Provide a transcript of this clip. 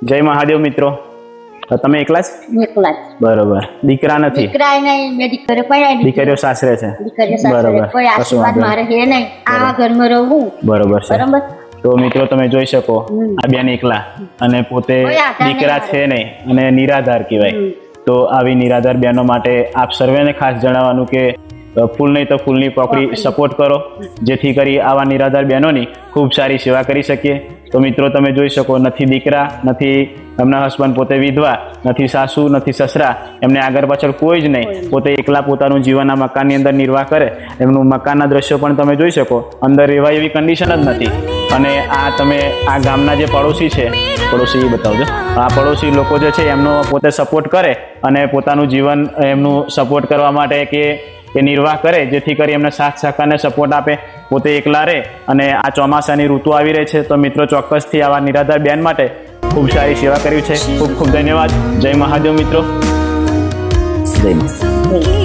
જય મહાદેવ મિત્રો. તમે એકલા જ? એકલા જ. બરોબર. દીકરા નથી? દીકરા નહીં, બે દીકરીઓ પરણાવી દીકરીઓ સાસરે છે? દીકરીઓ સાસરે. બરોબર. કોઈ આશીર્વાદ મારે છે નહીં, આવા ઘરમાં રહું. બરોબર છે. બરાબર. તો મિત્રો તમે જોઈ શકો આ બેન એકલા અને પોતે કોઈ આધાર દીકરા નહીં છે નહીં અને નિરાધાર કહેવાય. તો આવી નિરાધાર બહેનો માટે આપ સર્વેને ખાસ જણાવવાનું કે ફૂલ નહીં તો ફૂલની પોકળી સપોર્ટ કરો, જેથી કરી આવા નિરાધાર બહેનોની ખૂબ સારી સેવા કરી શકીએ. તો મિત્રો તમે જોઈ શકો, નથી દીકરા, નથી એમના હસબન્ડ, પોતે વિધવા, નથી સાસુ, નથી સસરા, એમને આગળ પાછળ કોઈ જ નહીં. પોતે એકલા પોતાનું જીવન આ મકાનની અંદર નિર્વાહ કરે. એમનું મકાનના દ્રશ્યો પણ તમે જોઈ શકો, અંદર રહેવા એવી કન્ડિશન જ નથી. અને આ તમે આ ગામના જે પડોશી છે, પડોશી બતાવજો, આ પડોશી લોકો જે છે એમનો પોતે સપોર્ટ કરે અને પોતાનું જીવન એમનું સપોર્ટ કરવા માટે કે નિર્વાહ કરે, જેથી કરી એમને સાથ સહકારને સપોર્ટ આપે. પોતે એકલા રહે અને આ ચોમાસાની ઋતુ આવી રહી છે, તો મિત્રો ચોક્કસથી આવા નિરાધાર બેન માટે ખૂબ સારી સેવા કરી છે. ખૂબ ખૂબ ધન્યવાદ. જય મહાદેવ મિત્રો. જય મહાદેવ.